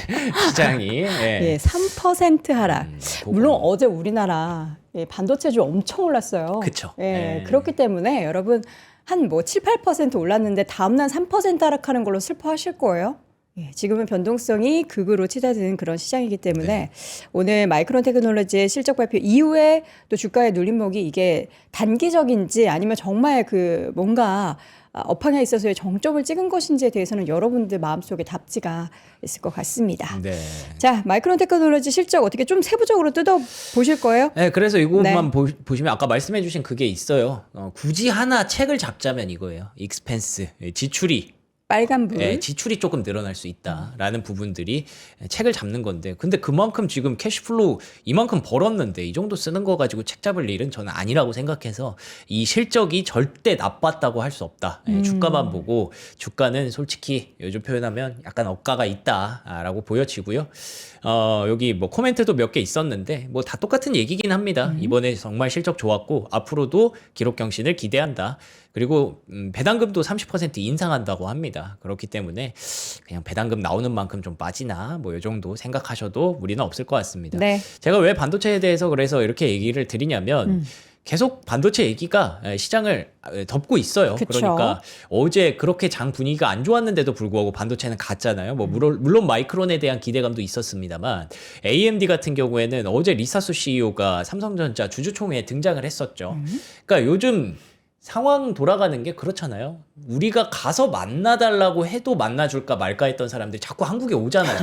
시장이. 예, 3% 하락. 그거. 물론 어제 우리나라 반도체주 엄청 올랐어요. 그쵸. 예, 예. 그렇기 때문에 여러분 한 뭐 7, 8% 올랐는데 다음날 3% 하락하는 걸로 슬퍼하실 거예요. 예, 지금은 변동성이 극으로 치닫는 그런 시장이기 때문에 오늘 마이크론 테크놀로지의 실적 발표 이후에 또 주가의 눌림목이 이게 단기적인지 아니면 정말 그 뭔가 업황에 있어서의 정점을 찍은 것인지에 대해서는 여러분들 마음속에 답지가 있을 것 같습니다. 네. 자, 마이크론 테크놀로지 실적 어떻게 좀 세부적으로 뜯어 보실 거예요? 네, 그래서 이것만 네. 보시면 아까 말씀해주신 그게 있어요. 굳이 하나 책을 잡자면 이거예요. 익스펜스, 지출이. 빨간불. 예, 지출이 조금 늘어날 수 있다라는 부분들이 책을 잡는 건데 근데 그만큼 지금 캐시플로우 이만큼 벌었는데 이 정도 쓰는 거 가지고 책 잡을 일은 저는 아니라고 생각해서 이 실적이 절대 나빴다고 할 수 없다. 주가만 보고 주가는 솔직히 요즘 표현하면 약간 억가가 있다라고 보여지고요. 여기 뭐 코멘트도 몇 개 있었는데 뭐 다 똑같은 얘기긴 합니다. 이번에 정말 실적 좋았고 앞으로도 기록 경신을 기대한다. 그리고 배당금도 30% 인상한다고 합니다. 그렇기 때문에 그냥 배당금 나오는 만큼 좀 빠지나 뭐 이 정도 생각하셔도 무리는 없을 것 같습니다. 네. 제가 왜 반도체에 대해서 그래서 이렇게 얘기를 드리냐면 계속 반도체 얘기가 시장을 덮고 있어요. 그쵸. 그러니까 어제 그렇게 장 분위기가 안 좋았는데도 불구하고 반도체는 갔잖아요. 뭐 물론 마이크론에 대한 기대감도 있었습니다만 AMD 같은 경우에는 어제 리사수 CEO가 삼성전자 주주총회에 등장을 했었죠. 그러니까 요즘 상황 돌아가는 게 그렇잖아요. 우리가 가서 만나달라고 해도 만나줄까 말까 했던 사람들이 자꾸 한국에 오잖아요.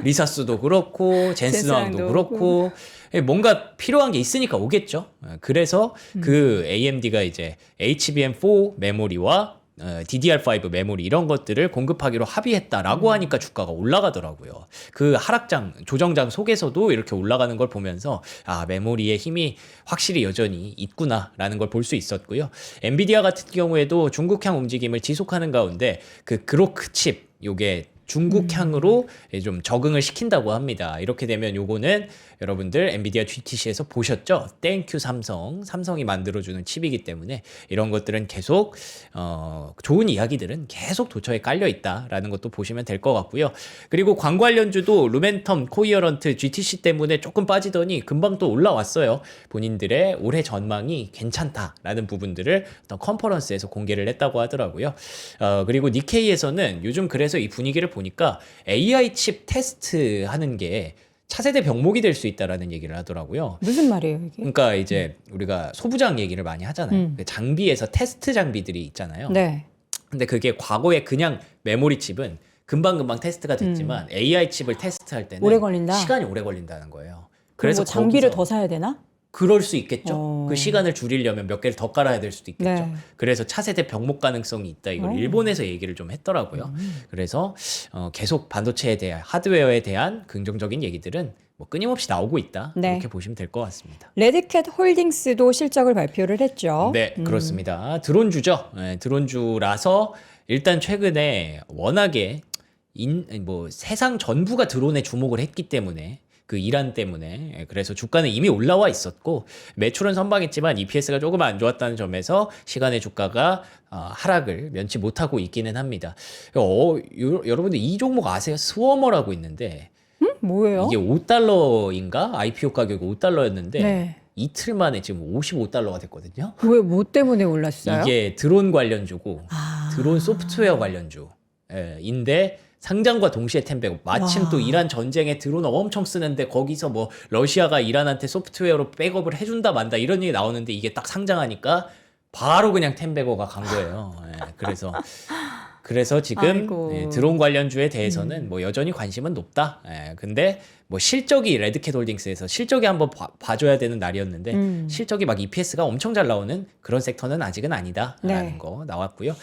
리사스도 그렇고 젠슨왕도 젠슨왕도 그렇고 뭔가 필요한 게 있으니까 오겠죠. 그래서 그 AMD가 이제 HBM4 메모리와 DDR5 메모리 이런 것들을 공급하기로 합의했다라고 하니까 주가가 올라가더라고요. 그 하락장, 조정장 속에서도 이렇게 올라가는 걸 보면서 아, 메모리의 힘이 확실히 여전히 있구나라는 걸 볼 수 있었고요. 엔비디아 같은 경우에도 중국향 움직임을 지속하는 가운데 그 그로크 칩 요게 중국향으로 좀 적응을 시킨다고 합니다. 이렇게 되면 요거는 여러분들 엔비디아 GTC에서 보셨죠? 땡큐 삼성, 삼성이 만들어주는 칩이기 때문에 이런 것들은 계속 좋은 이야기들은 계속 도처에 깔려 있다라는 것도 보시면 될 것 같고요. 그리고 광고 관련주도 루멘텀, 코이어런트, GTC 때문에 조금 빠지더니 금방 또 올라왔어요. 본인들의 올해 전망이 괜찮다라는 부분들을 어떤 컨퍼런스에서 공개를 했다고 하더라고요. 그리고 니케이에서는 요즘 그래서 이 분위기를 보니까 AI 칩 테스트 하는 게 차세대 병목이 될 수 있다라는 얘기를 하더라고요. 무슨 말이에요, 이게? 그러니까 이제 우리가 소부장 얘기를 많이 하잖아요. 그 장비에서 테스트 장비들이 있잖아요. 네. 근데 그게 과거에 그냥 메모리 칩은 금방금방 테스트가 됐지만 AI 칩을 테스트할 때는 오래 걸린다? 시간이 오래 걸린다는 거예요. 그래서 뭐 장비를 거기서 더 사야 되나? 그럴 수 있겠죠. 그 시간을 줄이려면 몇 개를 더 깔아야 될 수도 있겠죠. 네. 그래서 차세대 병목 가능성이 있다. 이걸 일본에서 얘기를 좀 했더라고요. 그래서 계속 반도체에 대한 하드웨어에 대한 긍정적인 얘기들은 뭐 끊임없이 나오고 있다. 네. 이렇게 보시면 될 것 같습니다. 레드캣 홀딩스도 실적을 발표를 했죠. 네, 그렇습니다. 드론주죠. 네, 드론주라서 일단 최근에 워낙에 뭐 세상 전부가 드론에 주목을 했기 때문에 그 이란 때문에 그래서 주가는 이미 올라와 있었고 매출은 선방했지만 EPS가 조금 안 좋았다는 점에서 시간의 주가가 하락을 면치 못하고 있기는 합니다. 여러분들 이 종목 아세요? 스워머라고 있는데 뭐예요? 이게 5달러인가? IPO 가격이 5달러였는데 네. 이틀 만에 지금 55달러가 됐거든요. 왜 뭐 때문에 올랐어요? 이게 드론 관련주고 드론 소프트웨어 관련주인데 상장과 동시에 텐백업. 마침 와. 또 이란 전쟁에 드론 엄청 쓰는데 거기서 뭐 러시아가 이란한테 소프트웨어로 백업을 해준다 만다 이런 얘기 나오는데 이게 딱 상장하니까 바로 그냥 텐백어가 간 거예요. 그래서 지금 드론 관련주에 대해서는 뭐 여전히 관심은 높다. 근데 뭐 실적이 레드캣 홀딩스에서 실적이 한번 봐줘야 되는 날이었는데 실적이 막 EPS가 엄청 잘 나오는 그런 섹터는 아직은 아니다라는 네. 거 나왔고요.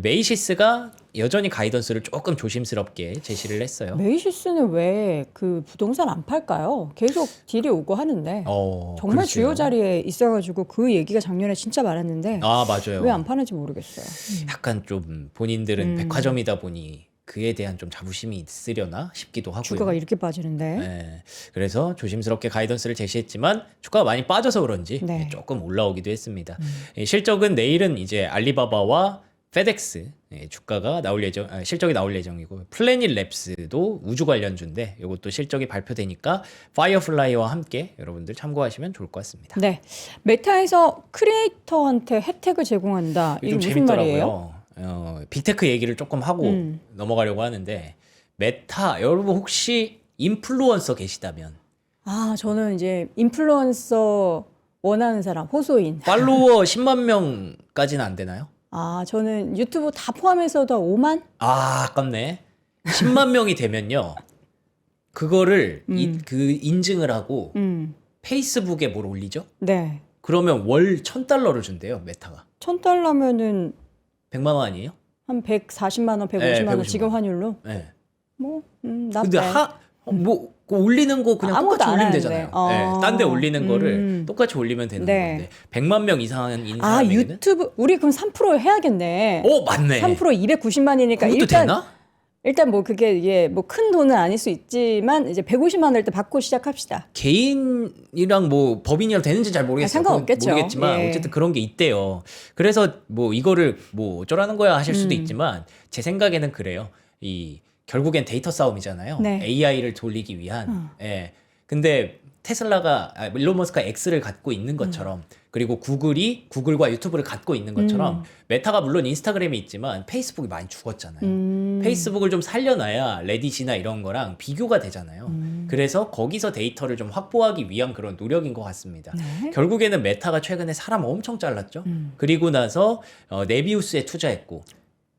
메이시스가 여전히 가이던스를 조금 조심스럽게 제시를 했어요. 메이시스는 왜 그 부동산 안 팔까요? 계속 딜이 오고 하는데 정말 글쎄요. 주요 자리에 있어가지고 그 얘기가 작년에 진짜 많았는데 아, 맞아요. 왜 안 파는지 모르겠어요. 약간 좀 본인들은 백화점이다 보니 그에 대한 좀 자부심이 있으려나 싶기도 하고요. 주가가 이렇게 빠지는데. 네. 그래서 조심스럽게 가이던스를 제시했지만 주가가 많이 빠져서 그런지 네. 조금 올라오기도 했습니다. 실적은 내일은 이제 알리바바와 페덱스 주가가 나올 실적이 나올 예정이고 플래닛 랩스도 우주 관련주인데 이것도 실적이 발표되니까 파이어플라이와 함께 여러분들 참고하시면 좋을 것 같습니다. 네. 메타에서 크리에이터한테 혜택을 제공한다. 이게 좀 무슨 말이에요? 재밌더라고요. 빅테크 얘기를 조금 하고 넘어가려고 하는데 메타 여러분 혹시 인플루언서 계시다면 아, 저는 이제 인플루언서 원하는 사람, 호소인. 팔로워 10만 명까지는 안 되나요? 아, 저는 유튜브 다 포함해서도 5만? 아, 아깝네. 10만 명이 되면요. 그거를 인증을 하고 페이스북에 뭘 올리죠? 네. 그러면 월 1,000달러를 준대요, 메타가. 1,000달러면은 100만 원 아니에요? 한 140만 원, 150만 네, 원 150만 지금 환율로? 네. 뭐, 근데 나쁘다. 그 올리는 거 그냥 아무것도 똑같이 안 올리면 하는데. 되잖아요. 딴 데 올리는 거를 똑같이 올리면 되는 네. 건데 100만 명 이상 인는 아, 사람에게는 유튜브 우리 그럼 3% 해야겠네. 맞네. 3% 290만이니까 그것도 되나? 일단 뭐 그게 이게 뭐 큰 돈은 아닐 수 있지만 이제 150만 원을 일단 받고 시작합시다. 개인이랑 뭐 법인이랑 되는지 잘 모르겠어요. 상관없겠죠. 모르겠지만 예. 어쨌든 그런 게 있대요. 그래서 뭐 이거를 뭐 어쩌라는 거야 하실 수도 있지만 제 생각에는 그래요. 결국엔 데이터 싸움이잖아요. 네. AI를 돌리기 위한. 예. 근데 테슬라가 일론 머스크가 X를 갖고 있는 것처럼 그리고 구글이 구글과 유튜브를 갖고 있는 것처럼 메타가 물론 인스타그램이 있지만 페이스북이 많이 죽었잖아요. 페이스북을 좀 살려놔야 레딧이나 이런 거랑 비교가 되잖아요. 그래서 거기서 데이터를 좀 확보하기 위한 그런 노력인 것 같습니다. 네. 결국에는 메타가 최근에 사람 엄청 잘랐죠. 그리고 나서 네비우스에 투자했고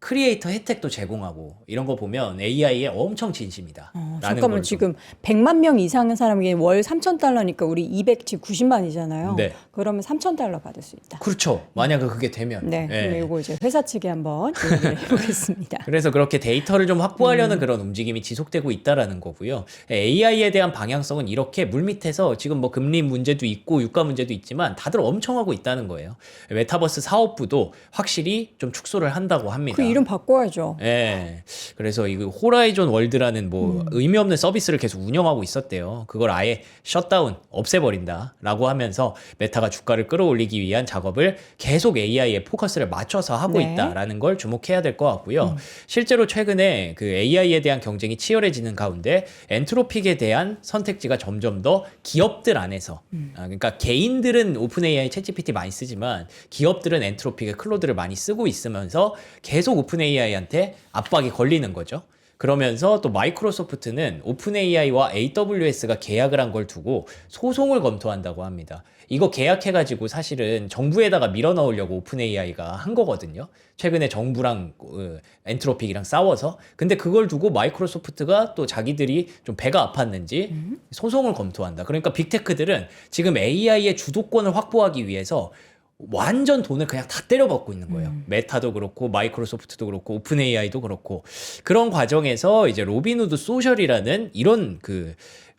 크리에이터 혜택도 제공하고 이런 거 보면 AI에 엄청 진심이다. 잠깐만 지금 100만 명 이상의 사람에게 월 3,000달러니까 우리 290만이잖아요. 네. 그러면 3,000달러 받을 수 있다. 그렇죠. 만약에 그게 되면. 네. 그럼 이거 이제 회사 측에 한번 얘기를 해보겠습니다. 그래서 그렇게 데이터를 좀 확보하려는 그런 움직임이 지속되고 있다라는 거고요. AI에 대한 방향성은 이렇게 물밑에서 지금 뭐 금리 문제도 있고 유가 문제도 있지만 다들 엄청 하고 있다는 거예요. 메타버스 사업부도 확실히 좀 축소를 한다고 합니다. 그 이름 바꿔야죠. 예. 그래서 이 호라이존 월드라는 뭐 의미 없는 서비스를 계속 운영하고 있었대요. 그걸 아예 셧다운, 없애버린다라고 하면서 메타가 주가를 끌어올리기 위한 작업을 계속 AI에 포커스를 맞춰서 하고 네. 있다라는 걸 주목해야 될 것 같고요. 실제로 최근에 그 AI에 대한 경쟁이 치열해지는 가운데 엔트로픽에 대한 선택지가 점점 더 기업들 안에서 그러니까 개인들은 오픈 AI, 챗GPT 많이 쓰지만 기업들은 엔트로픽의 클로드를 많이 쓰고 있으면서 계속 오픈 AI한테 압박이 걸리는 거죠. 그러면서 또 마이크로소프트는 오픈 AI와 AWS가 계약을 한 걸 두고 소송을 검토한다고 합니다. 이거 계약해가지고 사실은 정부에다가 밀어넣으려고 오픈 AI가 한 거거든요. 최근에 정부랑 엔트로픽이랑 싸워서. 근데 그걸 두고 마이크로소프트가 또 자기들이 좀 배가 아팠는지 소송을 검토한다. 그러니까 빅테크들은 지금 AI의 주도권을 확보하기 위해서 완전 돈을 그냥 다 때려박고 있는 거예요. 메타도 그렇고 마이크로소프트도 그렇고 오픈 AI도 그렇고 그런 과정에서 이제 로빈후드 소셜이라는 이런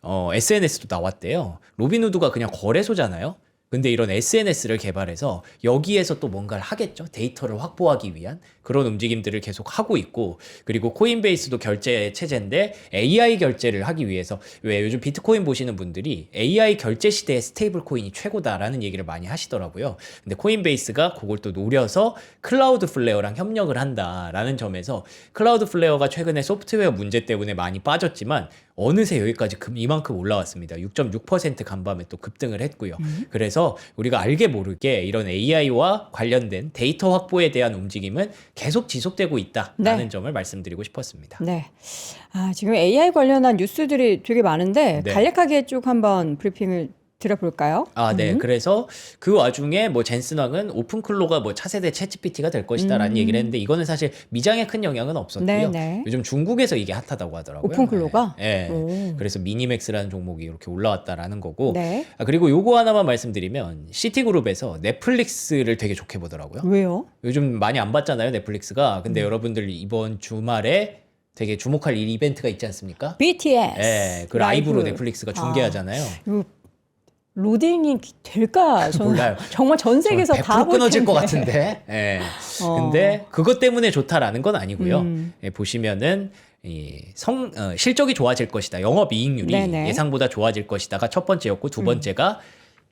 SNS도 나왔대요. 로빈후드가 그냥 거래소잖아요. 근데 이런 SNS를 개발해서 여기에서 또 뭔가를 하겠죠. 데이터를 확보하기 위한 그런 움직임들을 계속 하고 있고, 그리고 코인베이스도 결제 체제인데 AI 결제를 하기 위해서, 왜 요즘 비트코인 보시는 분들이 AI 결제 시대에 스테이블 코인이 최고다라는 얘기를 많이 하시더라고요. 근데 코인베이스가 그걸 또 노려서 클라우드 플레어랑 협력을 한다라는 점에서, 클라우드 플레어가 최근에 소프트웨어 문제 때문에 많이 빠졌지만 어느새 여기까지 이만큼 올라왔습니다. 6.6% 간밤에 또 급등을 했고요. 그래서 우리가 알게 모르게 이런 AI와 관련된 데이터 확보에 대한 움직임은 계속 지속되고 있다라는 네. 점을 말씀드리고 싶었습니다. 네. 지금 AI 관련한 뉴스들이 되게 많은데 네. 간략하게 쭉 한번 브리핑을 들어볼까요? 네. 그래서 그 와중에 뭐 젠슨왕은 오픈클로가 뭐 차세대 챗GPT가 될 것이다라는 얘기를 했는데, 이거는 사실 미장에 큰 영향은 없었고요. 네네. 요즘 중국에서 이게 핫하다고 하더라고요. 오픈클로가? 네. 오. 그래서 미니맥스라는 종목이 이렇게 올라왔다라는 거고. 네. 그리고 요거 하나만 말씀드리면, 시티그룹에서 넷플릭스를 되게 좋게 보더라고요. 왜요? 요즘 많이 안 봤잖아요, 넷플릭스가. 근데 여러분들 이번 주말에 되게 주목할 이벤트가 있지 않습니까? BTS. 네, 그 라이브로 넷플릭스가 중계하잖아요. 이거 로딩이 될까? 저는 몰라요. 정말 전 세계에서 다 100% 볼 끊어질 것 텐데. 같은데. 예. 어. 근데 그것 때문에 좋다라는 건 아니고요. 예, 보시면은 실적이 좋아질 것이다. 영업이익률이 네네. 예상보다 좋아질 것이다가 첫 번째였고, 두 번째가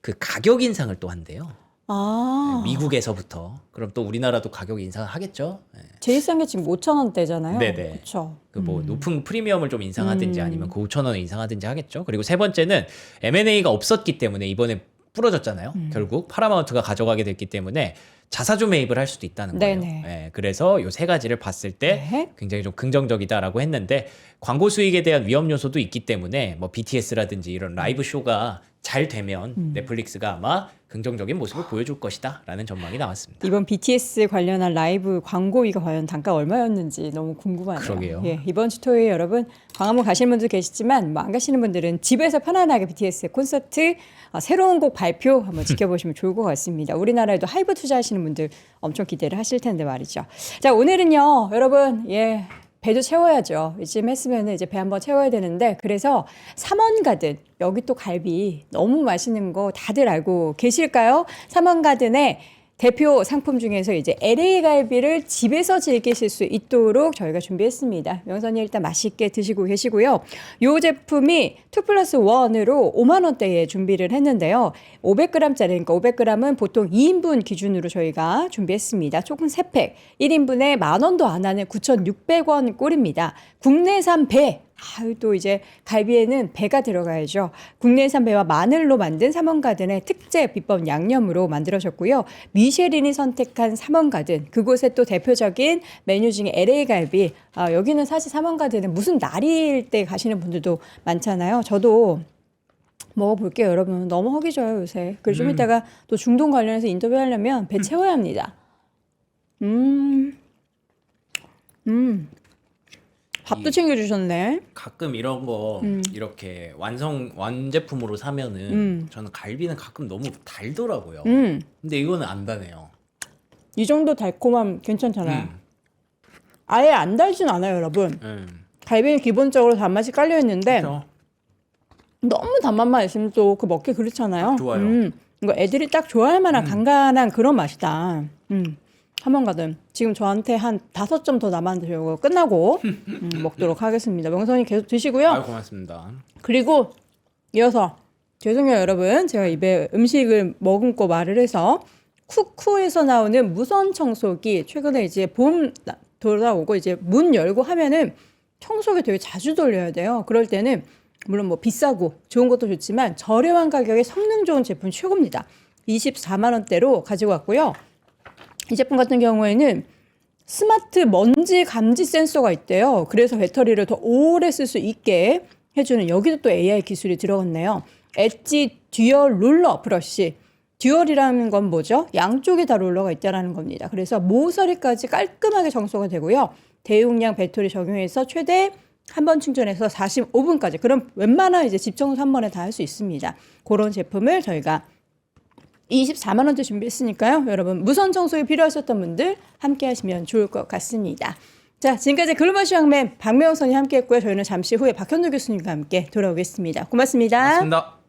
그 가격 인상을 또 한대요. 미국에서부터. 그럼 또 우리나라도 가격 인상을 하겠죠. 예. 제일 싼 게 지금 5,000원대잖아요. 네네. 그렇죠. 그 뭐 높은 프리미엄을 좀 인상하든지 아니면 그 5,000원을 인상하든지 하겠죠. 그리고 세 번째는 M&A가 없었기 때문에 이번에 부러졌잖아요. 결국 파라마운트가 가져가게 됐기 때문에 자사주 매입을 할 수도 있다는 거예요. 네네. 예, 그래서 요 세 가지를 봤을 때 네. 굉장히 좀 긍정적이다라고 했는데, 광고 수익에 대한 위험 요소도 있기 때문에 뭐 BTS라든지 이런 라이브 쇼가 잘 되면 넷플릭스가 아마 긍정적인 모습을 보여줄 것이다라는 전망이 나왔습니다. 이번 BTS 관련한 라이브 광고비가 과연 단가 얼마였는지 너무 궁금하네요. 그러게요. 예, 이번 주 토요일 여러분 광화문 가시는 분도 계시지만 뭐 안 가시는 분들은 집에서 편안하게 BTS의 콘서트 새로운 곡 발표 한번 지켜보시면 좋을 것 같습니다. 우리나라에도 하이브 투자하시는 분들 엄청 기대를 하실 텐데 말이죠. 자, 오늘은요 여러분 배도 채워야죠. 이쯤 했으면 이제 배 한번 채워야 되는데, 그래서 삼원가든, 여기 또 갈비 너무 맛있는 거 다들 알고 계실까요? 삼원가든의 대표 상품 중에서 이제 LA 갈비를 집에서 즐기실 수 있도록 저희가 준비했습니다. 명선이 일단 맛있게 드시고 계시고요. 이 제품이 2+1으로 5만 원대에 준비를 했는데요. 500g짜리, 그러니까 500g은 보통 2인분 기준으로 저희가 준비했습니다. 총 3팩, 1인분에 만 원도 안 하는 9,600원 꼴입니다. 국내산 배 또 이제 갈비에는 배가 들어가야죠. 국내산 배와 마늘로 만든 삼원가든의 특제 비법 양념으로 만들어졌고요. 미쉐린이 선택한 삼원가든, 그곳의 또 대표적인 메뉴 중에 LA 갈비. 여기는 사실 삼원가든은 무슨 날일 때 가시는 분들도 많잖아요. 저도 먹어볼게요, 여러분. 너무 허기 져요, 요새. 그리고 좀 이따가 또 중동 관련해서 인터뷰하려면 배 채워야 합니다. 밥도 챙겨주셨네. 가끔 이런 거 이렇게 완제품으로 사면은 저는 갈비는 가끔 너무 달더라고요. 근데 이거는 안 다네요. 이 정도 달콤함 괜찮잖아요. 아예 안 달진 않아요, 여러분. 갈비는 기본적으로 단맛이 깔려 있는데 그렇죠? 너무 단맛만 있으면 또 그 먹기 그렇잖아요. 좋아요. 이거 애들이 딱 좋아할 만한 간간한 그런 맛이다. 한번가든 지금 저한테 한 5점 더 남았는데 이거 끝나고 먹도록 하겠습니다. 명선이 계속 드시고요. 아유, 고맙습니다. 그리고 이어서 죄송해요, 여러분. 제가 입에 음식을 머금고 말을 해서 쿠쿠에서 나오는 무선 청소기, 최근에 이제 봄 돌아오고 이제 문 열고 하면은 청소기 되게 자주 돌려야 돼요. 그럴 때는 물론 뭐 비싸고 좋은 것도 좋지만 저렴한 가격에 성능 좋은 제품 최고입니다. 24만 원대로 가지고 왔고요. 이 제품 같은 경우에는 스마트 먼지 감지 센서가 있대요. 그래서 배터리를 더 오래 쓸 수 있게 해주는, 여기도 또 AI 기술이 들어갔네요. 엣지 듀얼 롤러 브러쉬. 듀얼이라는 건 뭐죠? 양쪽에 다 롤러가 있다는 겁니다. 그래서 모서리까지 깔끔하게 청소가 되고요. 대용량 배터리 적용해서 최대 한 번 충전해서 45분까지. 그럼 웬만한 이제 집 청소 한 번에 다 할 수 있습니다. 그런 제품을 저희가 24만 원대 준비했으니까요. 여러분 무선 청소기 필요하셨던 분들 함께 하시면 좋을 것 같습니다. 자, 지금까지 글로벌 시황맨 박매영 선이 함께 했고요. 저희는 잠시 후에 박현도 교수님과 함께 돌아오겠습니다. 고맙습니다. 고맙습니다.